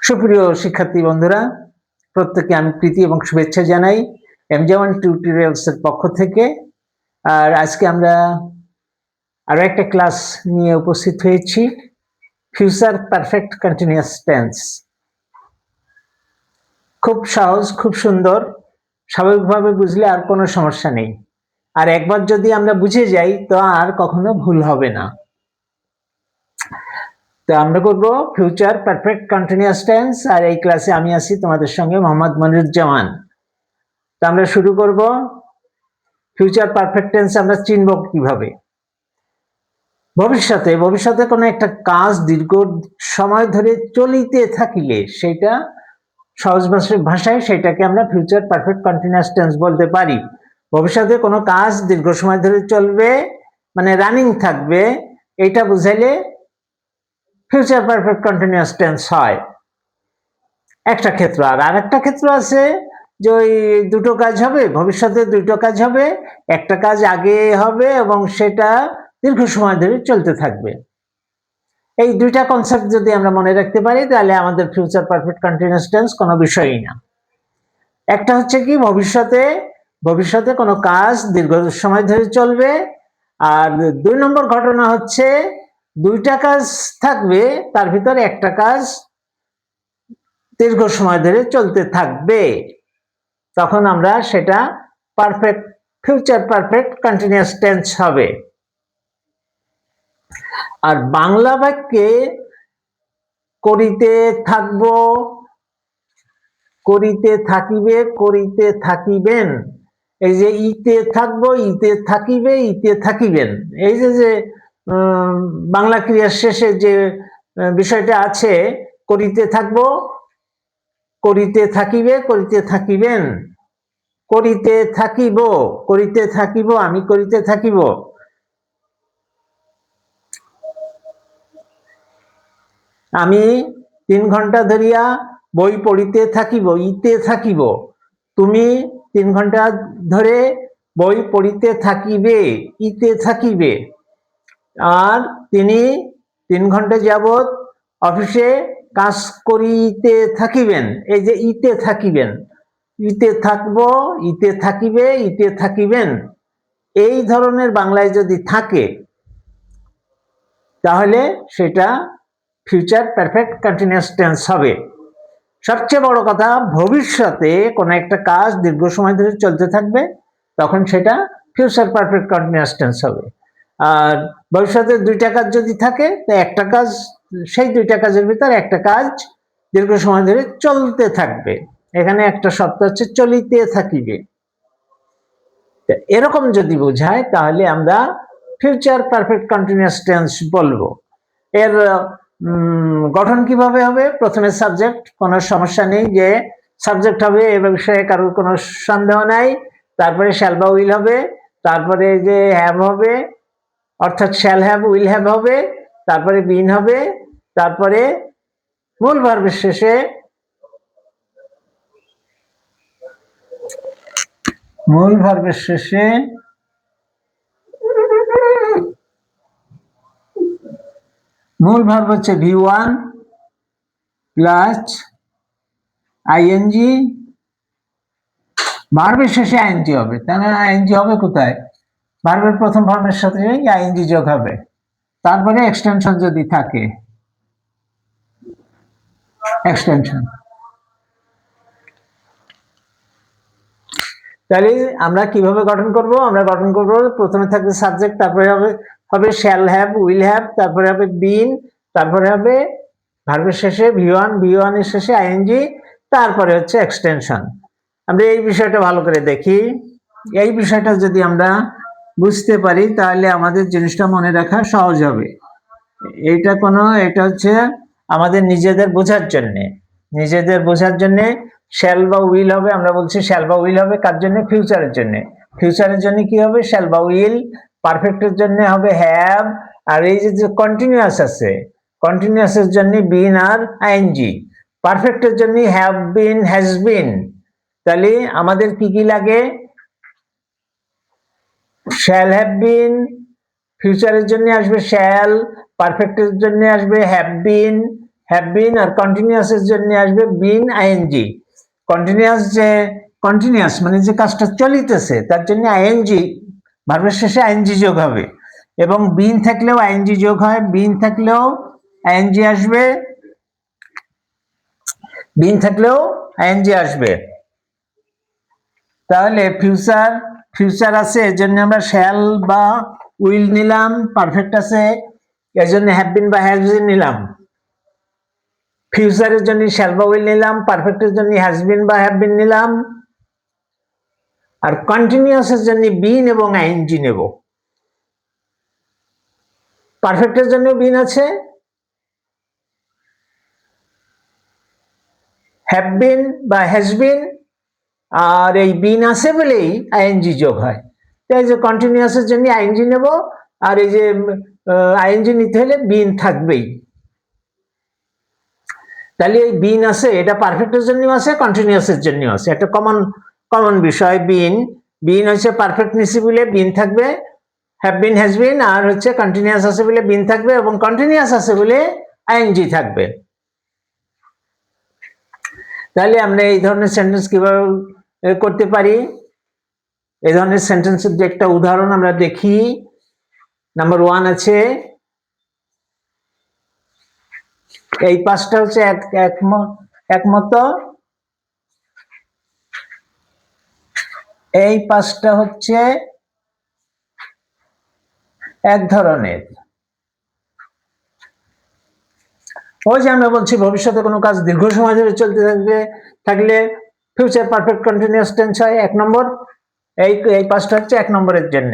সুপ্রিয় শিক্ষার্থী বন্ধুরা, প্রত্যেককে আমি প্রীতি এবং শুভেচ্ছা জানাই এমজে1 টিউটোরিয়ালস এর পক্ষ থেকে। আর আজকে আমরা আরো একটা ক্লাস নিয়ে উপস্থিত হয়েছি, ফিউচার পারফেক্ট কন্টিনিউয়াস টেন্স। খুব সহজ, খুব সুন্দর, স্বাভাবিকভাবে বুঝলে আর কোনো সমস্যা নেই। আর একবার যদি আমরা বুঝে যাই তো আর কখনো ভুল হবে না। তো আমরা করব ফিউচার পারফেক্ট কন্টিনিউয়াস টেন্স, আর এই ক্লাসে আমি আছি তোমাদের সঙ্গে মোহাম্মদ মনিরুজ্জামান। তো আমরা শুরু করব। ফিউচার পারফেক্ট টেন্স আমরা চিনব কিভাবে? ভবিষ্যতে কোনো একটা কাজ দীর্ঘ সময় ধরে চলিতে থাকিলে সেটা সহজ ভাষায় সেটাকে আমরা ফিউচার পারফেক্ট কন্টিনিউয়াস টেন্স বলতে পারি। ভবিষ্যতে কোনো কাজ দীর্ঘ সময় ধরে চলবে, মানে রানিং থাকবে, এটা বুঝাইলে ফিউচার পারফেক্ট কন্টিনিউয়াস টেন্স হয়। একটা ক্ষেত্র। আর আরেকটা ক্ষেত্র আছে যে ওই দুটো কাজ হবে, ভবিষ্যতে দুটো কাজ হবে, একটা কাজ আগে হবে এবং সেটা দীর্ঘ সময় ধরে চলতে থাকবে। এই দুইটা কনসেপ্ট যদি আমরা মনে রাখতে পারি তাহলে আমাদের ফিউচার পারফেক্ট কন্টিনিউয়াস টেন্স কোনো বিষয়ই না। একটা হচ্ছে কি, ভবিষ্যতে কোনো কাজ দীর্ঘ সময় ধরে চলবে, আর দুই নম্বর ঘটনা হচ্ছে দুইটা কাজ থাকবে, তার ভিতরে একটা কাজ দীর্ঘ সময় ধরে চলতে থাকবে। তখন আমরা সেটা perfect future perfect continuous tense হবে। আর বাংলা বাক্যে করিতে থাকব, করিতে থাকিবে, করিতে থাকিবেন, এই যে ইতে থাকব, ইতে থাকিবে, ইতে থাকিবেন, এই যে বাংলা ক্রিয়ার শেষে যে বিষয়টা আছে, করিতে থাকব, করিতে থাকিবে, করিতে থাকিবেন, করিতে থাকিব, করিতে থাকিব, আমি করিতে থাকিব, আমি 3 ঘন্টা ধরিয়া বই পড়িতে থাকিব, ইতে থাকিব, তুমি 3 ঘন্টা ধরে বই পড়িতে থাকিবে, ইতে থাকিবে, আর তিনি 3 ঘন্টা যাবত অফিসে কাজ করিতে থাকিবেন, এই যে ইতে থাকিবেন, ইতে থাকবো, ইতে থাকিবে, ইতে থাকিবেন, এই ধরনের বাংলায় যদি থাকে তাহলে সেটা ফিউচার পারফেক্ট কন্টিনিউয়াস টেন্স হবে। সবচেয়ে বড় কথা, ভবিষ্যতে কোনো একটা কাজ দীর্ঘ সময় ধরে চলতে থাকবে, তখন সেটা ফিউচার পারফেক্ট কন্টিনিউয়াস টেন্স হবে। আর ভবিষ্যতে দুইটা কাজ যদি থাকে, তো একটা কাজ, সেই দুইটা কাজের ভিতর একটা কাজ দীর্ঘ সময় ধরে চলতে থাকবে। এখানে একটা শব্দ হচ্ছে চলিতে থাকিবে। এরকম যদি বোঝায় তাহলে আমরা ফিউচার পারফেক্ট কন্টিনিউয়াস টেন্স বলবো। এর গঠন কিভাবে হবে? প্রথমে সাবজেক্ট, কোনো সমস্যা নেই যে সাবজেক্ট হবে, এ বিষয়ে কারোর কোনো সন্দেহ নাই। তারপরে শ্যাল বা উইল হবে, তারপরে যে হ্যাভ হবে, অর্থাৎ শ্যাল হ্যাভ, উইল হ্যাভ হবে, তারপরে বিন হবে, তারপরে মূল ভার্বের শেষে মূল ভার্ব হচ্ছে V1 প্লাস আইএনজি, ভার্বের শেষে আইএনজি হবে। তাহলে আইএনজি হবে কোথায়? ভার্বের প্রথম ফর্মের সাথে আইএনজি যোগ হবে, তারপরে এক্সটেনশন যদি থাকে, এক্সটেনশন। তাহলে আমরা কিভাবে গঠন করব? আমরা গঠন করব, প্রথমে থাকবে সাবজেক্ট, তারপরে হবে শ্যাল হ্যাভ, উইল হ্যাভ, তারপরে হবে বিন, তারপরে হবে ভার্বের শেষে V1 এর শেষে আইএনজি, তারপরে হচ্ছে এক্সটেনশন। আমরা এই বিষয়টা ভালো করে দেখি। এই বিষয়টা যদি আমরা বুঝতে পারি তাহলে আমাদের জিনিসটা মনে রাখা সহজ হবে। এটা হচ্ছে আমাদের নিজেদের বোঝার জন্য শ্যাল বা উইল হবে। আমরা বলছি শ্যাল বা উইল হবে কার জন্য? ফিউচারের জন্য। ফিউচারের জন্য কি হবে? শ্যাল বা উইল। পারফেক্টের জন্য হবে হ্যাভ। আর এই যে কন্টিনিউয়াস আছে, কন্টিনিউয়াসের জন্য বিন আর আইএনজি। পারফেক্টের জন্য হ্যাভ বিন, হ্যাজ বিন। তাহলে আমাদের কি কি লাগে? শ্যাল হ্যাভ বিন, ফিউচারের জন্য আসবে শ্যাল, পারফেক্টের জন্য আসবে হ্যাভ বিন, হ্যাভ বিন, আর কন্টিনিউয়াস এর জন্য আসবে বিন আইএনজি। কন্টিনিউয়াস যে কন্টিনিউয়াস মানে যে কাজটা চলিতেছে তার জন্য আইএনজি, ভার্বের শেষে আইএনজি যোগ হবে, এবং বিন থাকলেও আইএনজি যোগ হয়, বিন থাকলেও আইএনজি আসবে, বিন থাকলেও আইএনজি আসবে। তাহলে ফিউচার, ফিউচার আছে এর জন্য আমরা শ্যাল বা উইল নিলাম, পারফেক্ট আছে এর জন্য হ্যাভ বিন বা হ্যাজ বিন নিলাম, ফিউচারের জন্য শ্যাল বা উইল নিলাম, পারফেক্টের জন্য হ্যাজ বিন বা হ্যাভ বিন নিলাম, আর কন্টিনিউয়াসের জন্য বিন এবং আইএনজি নেব। পারফেক্টের জন্য বিন আছে, হ্যাভ বিন বা হ্যাজ বিন, আর এই বিন আছে বলেই আইএনজি যোগ হয়। এই যে কন্টিনিউয়াসের জন্য আইএনজি নেব, আর এই যে আইএনজি নিতে হলে বিন থাকবেই। তাহলে এই বিন আছে, এটা পারফেক্টের জন্য আছে, কন্টিনিউয়াসের জন্য আছে, একটা কমন বিষয়। বিন, বিন হচ্ছে পারফেক্ট নিছি বলে বিন থাকবে, হ্যাভ বিন হ্যাজ বিন, আর হচ্ছে কন্টিনিউয়াস আছে বলে বিন থাকবে, এবং কন্টিনিউয়াস আছে বলে আইএনজি থাকবে। তাহলে আমরা এই ধরনের সেন্টেন্স কিভাবে করতে পারি? এই ধরনের সেন্টেন্সের যে একটা উদাহরণ আমরা দেখি। নাম্বার 1 আছে, এই পাঁচটা হচ্ছে একমত, এই পাঁচটা হচ্ছে এক ধরনের। ওই যে আমরা বলছি ভবিষ্যতে কোনো কাজ দীর্ঘ সময় ধরে চলতে থাকলে ফিউচার পারফেক্ট কন্টিনিউয়াস টেন্স হয় 1 নম্বর। এই পাঁচটা হচ্ছে 1 নম্বরের জন্য,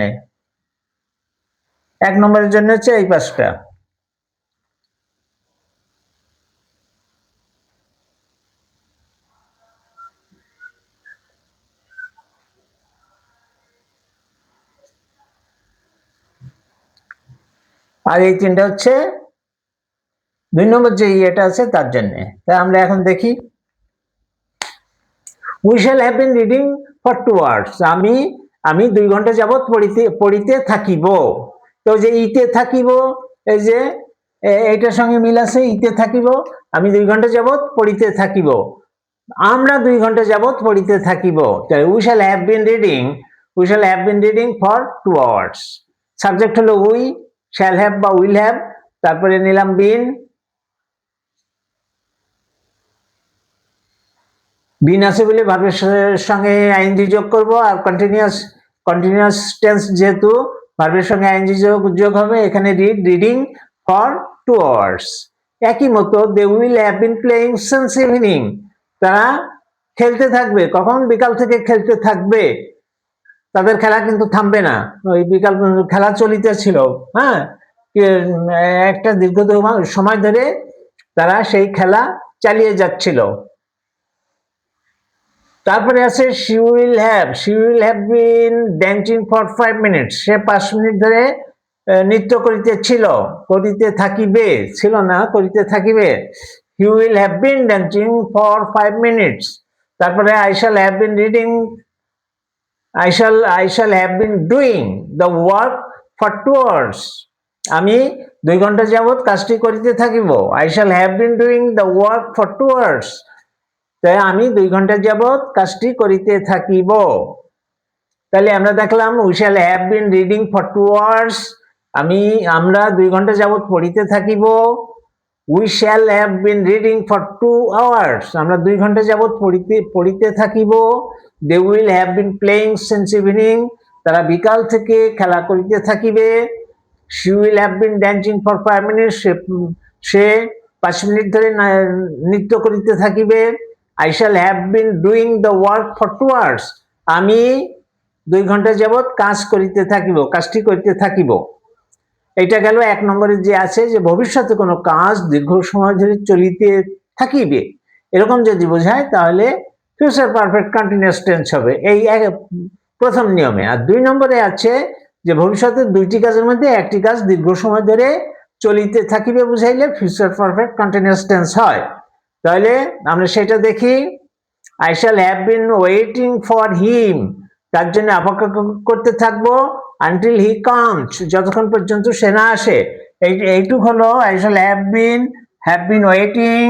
1 নম্বরের জন্য হচ্ছে এই পাঁচটা। আর এই তিনটা হচ্ছে 2 নম্বর যে ইয়েটা আছে তার জন্য। তাই আমরা এখন দেখি, we shall have been reading for 2 hours. আমি 2 ঘন্টা যাবত পড়িতে থাকিব। তো যে ইতে থাকিব, এই যে এইটার সঙ্গে মিল আছে, ইতে থাকিব, আমি 2 ঘন্টা যাবত পড়িতে থাকিব, আমরা 2 ঘন্টা যাবত পড়িতে থাকিব। We shall have been reading, we shall have been reading for 2 hours. Subject হলো উই, শ্যাল হ্যাভ বা উইল হ্যাভ, তারপরে নিলাম বিন, বিন আছে বলে ভার্বের সঙ্গে আইএনজি যোগ করব, আর কন্টিনিউয়াস টেন্স যেহেতু ভার্বের সঙ্গে আইএনজি যোগ হবে, এখানে রিডিং ফর 2 আওয়ার্স। একই মতো they will have been playing since evening, তারা খেলতে থাকবে, কখন? বিকাল থেকে খেলতে থাকবে, তাদের খেলা কিন্তু থামবে না, ওই বিকাল খেলা চলিতে ছিল, হ্যাঁ, একটা দীর্ঘ সময় ধরে তারা সেই খেলা চালিয়ে যাচ্ছিল। তারপরে আছে she will have been dancing for 5 minutes, say 5 minute ধরে নৃত্য করিতে থাকিবে, ছিল না, করিতে থাকিবে। he will have been dancing for 5 minutes। তারপরে I shall have been reading, I shall have been doing the work for 2 hours। আমি 2 ঘন্টা যাবত কাজটি করিতে থাকিব, I shall have been doing the work for 2 hours। তাই আমি 2 ঘন্টা যাবত কাজটি করিতে থাকিব। তাহলে আমরা দেখলাম we shall have been reading for 2 hours, আমরা 2 ঘন্টা যাবত পড়িতে থাকিব। We shall have been reading for 2 hours, আমরা 2 ঘন্টা যাবত পড়িতে থাকিব। They will have been playing since evening, তারা বিকাল থেকে খেলা করিতে থাকিবে। She will have been dancing for 5 minutes, সে 5 মিনিট ধরে নৃত্য করিতে থাকিবে। I shall have been doing the work for 2 hours, আমি 2 ঘন্টা যাবত কাজটি করিতে থাকিব। এটা গেল 1 নম্বরের যে আছে, যে ভবিষ্যতে কোনো কাজ দীর্ঘ সময় ধরে চলিতে থাকিবে, এরকম যদি বোঝায় তাহলে ফিউচার পারফেক্ট কন্টিনিউয়াস টেন্স হবে, এই প্রথম নিয়মে। আর 2 নম্বরে আছে যে ভবিষ্যতে 2টি কাজের মধ্যে একটি কাজ দীর্ঘ সময় ধরে চলিতে থাকিবে বুঝাইলে ফিউচার পারফেক্ট কন্টিনিউয়াস টেন্স হয়। তাহলে আমরা সেটা দেখি, I shall have been waiting for him, তার জন্য অপেক্ষা করতে থাকবো, until he comes, যতক্ষণ পর্যন্ত সে না আসে। এইটুক হলো I shall have been, have been waiting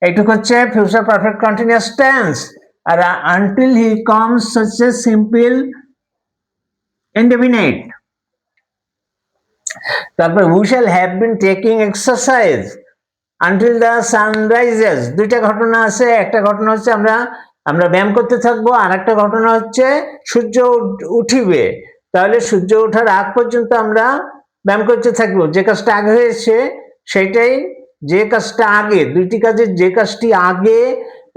এইটুকু হচ্ছে ফিউচার পারফেক্ট কন্টিনিউয়াস টেন্স। আর আনটিল হি কামস হচ্ছে সিম্পল ইনডেফিনিট। তারপর we shall have been taking exercise until the sunrises. দুইটা ঘটনা আছে, একটা ঘটনা হচ্ছে আমরা ব্যায়াম করতে থাকবো, আর একটা ঘটনা হচ্ছে সূর্য উঠিবে। তাহলে সূর্য ওঠার আগ পর্যন্ত আমরা ব্যায়াম করতে থাকবো। যে কাজটা আগে হয়েছে সেটাই, যে কাজটা আগে, দুইটি কাজের যে কাজটি আগে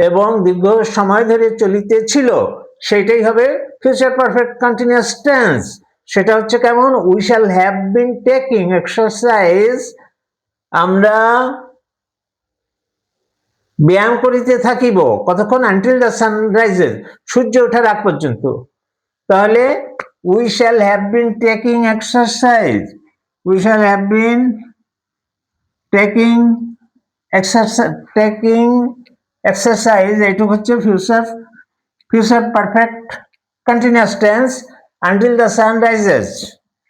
এবং দীর্ঘ সময় ধরে চলিতে ছিল সেটাই হবে ফিউচার পারফেক্ট কন্টিনিউয়াস টেন্স। সেটা হচ্ছে কেমন, we shall have been taking exercise, আমরা ব্যায়াম করিতে থাকিব কতক্ষণ, আনটিল দ্য সানরাইজেস, সূর্য ওঠার আগ পর্যন্ত। তাহলে we shall have been taking exercise, we shall have been taking exercise এইটুকু হচ্ছে future perfect continuous tense until the sun rises,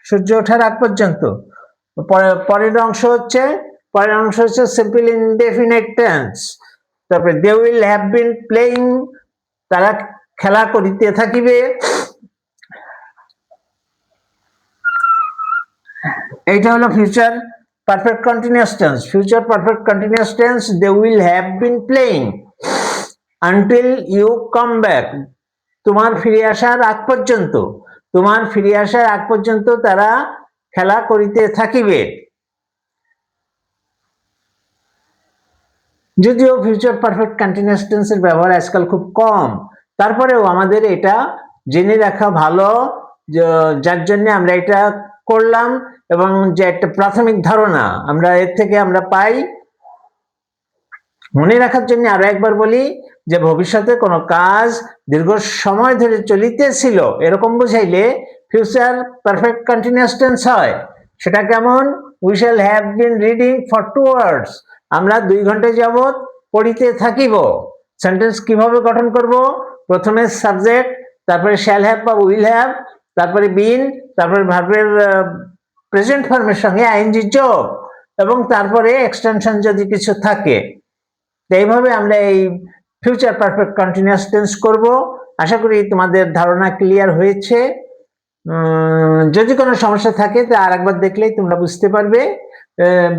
সূর্য ওঠার আগ পর্যন্ত। পরের অংশ হচ্ছে সিম্পল ইনডেফিনিট টেন্স। তারপরে they will have been playing, তারা খেলা করিতে থাকিবে, এইটা হলো future perfect continuous tense. Future perfect continuous tense, they will have been playing until you come back, তোমার ফিরে আসার আগ পর্যন্ত, তোমার ফিরে আসার আগ পর্যন্ত তারা খেলা করিতে থাকিবে। যদিও ফিউচার পারফেক্ট কন্টিনিউয়াস টেন্সের ব্যবহার আজকাল খুব কম, তারপরেও আমাদের এটা জেনে রাখা ভালো, যার জন্য আমরা এটা করলাম, এবং যে একটা প্রাথমিক ধারণা আমরা এর থেকে আমরা পাই। মনে রাখার জন্য আরো একবার বলি যে ভবিষ্যতে কোনো কাজ দীর্ঘ সময় ধরে চলিতেছিল এরকম বুঝাইলে ফিউচার পারফেক্ট কন্টিনিউয়াস টেন্স হয়। সেটা কেমন, we shall have been reading for 2 hours, আমরা 2 ঘন্টা যাবত পড়িতে থাকিব। সেন্টেন্স কিভাবে গঠন করব, প্রথমে সাবজেক্ট, তারপরে শ্যাল হ্যাভ বা উইল হ্যাভ, তারপরে বিন, তারপরে ভার্বের প্রেজেন্ট ফর্মের সঙ্গে আইএনজি যোগ, এবং তারপরে এক্সটেনশন যদি কিছু থাকে। এইভাবে আমরা এই ফিউচার পারফেক্ট কন্টিনিউয়াস টেন্স করব। আশা করি তোমাদের ধারণা ক্লিয়ার হয়েছে। যদি কোনো সমস্যা থাকে তা আরেকবার দেখলেই তোমরা বুঝতে পারবে।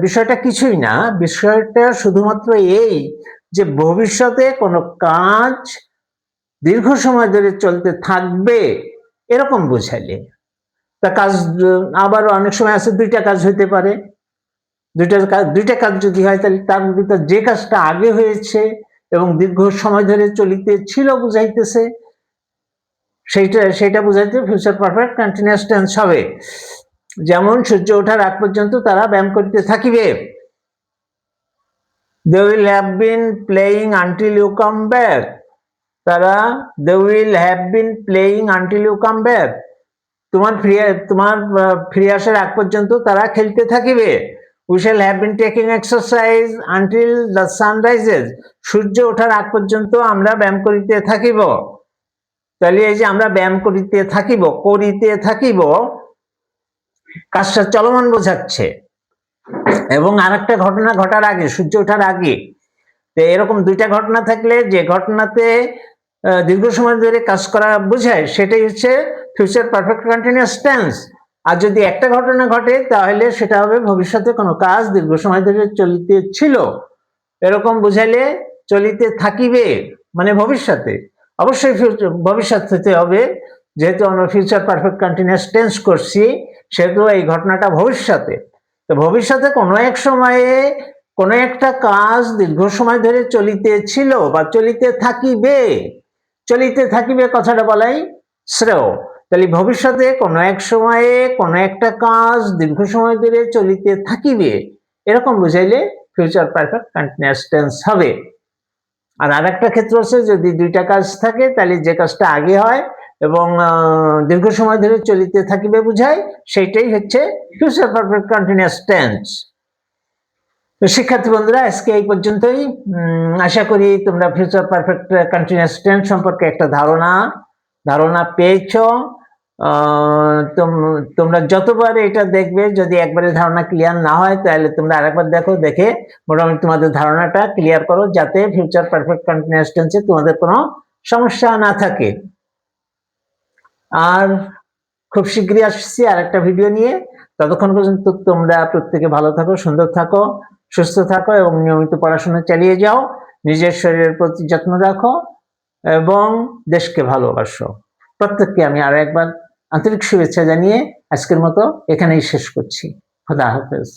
বিষয়টা কিছুই না, বিষয়টা শুধুমাত্র এই যে ভবিষ্যতে কোনো কাজ দীর্ঘ সময় ধরে চলতে থাকবে এরকম বোঝালে। তা কাজ আবার অনেক সময় আছে দুইটা কাজ হইতে পারে, দুইটা কাজ যদি হয় তাহলে তার ভিতর যে কাজটা আগে হয়েছে এবং দীর্ঘ সময় ধরে চলিতে ছিল বুঝাইতেছে, সেটা বুঝাইতে ফিউচার পারফেক্ট কন্টিনিউয়াস টেন্স হবে। যেমন সূর্য ওঠার আগ পর্যন্ত তারা ব্যায়াম করতে থাকিবে, they will have been playing until you come back, they will have been playing until you come back, তোমার ফিরে আসার আগ পর্যন্ত তারা খেলতে থাকিবে। we shall have been taking exercise until the sun rises, সূর্য ওঠার আগ পর্যন্ত আমরা ব্যায়াম করিতে থাকিব। তাহলে এই যে আমরা ব্যায়াম করিতে থাকিব কাজটা চলমান বোঝাচ্ছে, এবং আরেকটা ঘটনা ঘটার আগে, সূর্য ওঠার আগে। তো এরকম দুইটা ঘটনা থাকলে যে ঘটনাতে দীর্ঘ সময় ধরে কাজ করা বোঝায় সেটাই হচ্ছে ফিউচার পারফেক্ট কন্টিনিউয়াস টেন্স। আর যদি একটা ঘটনা ঘটে তাহলে সেটা হবে ভবিষ্যতে কোনো কাজ দীর্ঘ সময় ধরে চলিতে ছিল এরকম বুঝাইলে চলিতে থাকিবে মানে ভবিষ্যতে, অবশ্যই ভবিষ্যৎ হতে হবে, যেহেতু আমরা ফিউচার পারফেক্ট কন্টিনিউয়াস টেন্স করছি সেহেতু এই ঘটনাটা ভবিষ্যতে। তো ভবিষ্যতে কোনো এক সময়ে কোনো একটা কাজ দীর্ঘ সময় ধরে চলিতে ছিল বা চলিতে থাকিবে কথাটা বলাই শ্রেয়। তাহলে ভবিষ্যতে কোনো এক সময়ে কোনো একটা কাজ দীর্ঘ সময় ধরে চলিতে থাকিবে এরকম বুঝাইলে ফিউচার পারফেক্ট কন্টিনিউয়াস টেন্স হবে। আর আরেকটা ক্ষেত্র আছে, যদি দুইটা কাজ থাকে তাহলে যে কাজটা আগে হয় এবং দীর্ঘ সময় ধরে চলিতে থাকিবে বুঝায় সেইটাই হচ্ছে ফিউচার পারফেক্ট কন্টিনিউয়াস টেন্স। তো শিক্ষার্থী বন্ধুরা আজকে এই পর্যন্তই। আশা করি তোমরা ফিউচার পারফেক্ট কন্টিনিউয়াস টেন্স সম্পর্কে একটা ধারণা পেয়েছো। তোমরা যতবার এটা দেখবে যদি একবারে ধারণা ক্লিয়ার না হয় তাহলে তোমরা আরেকবার দেখো, দেখে মোটামুটি তোমাদের ধারণাটা ক্লিয়ার করো যাতে ফিউচার পারফেক্ট কন্টিনিউয়াস টেন্সে তোমাদের কোনো সমস্যা না থাকে। আর খুব শীঘ্রই আসছি আরেকটা ভিডিও নিয়ে। ততক্ষণ পর্যন্ত তোমরা প্রত্যেকে ভালো থাকো, সুন্দর থাকো, সুস্থ থাকো এবং নিয়মিত পড়াশোনা চালিয়ে যাও। নিজের শরীরের প্রতি যত্ন রাখো এবং দেশকে ভালোবাসো। প্রত্যেককে আমি আরো একবার আন্তরিক শুভেচ্ছা জানিয়ে আজকের মতো এখানেই শেষ করছি। খোদা হাফেজ।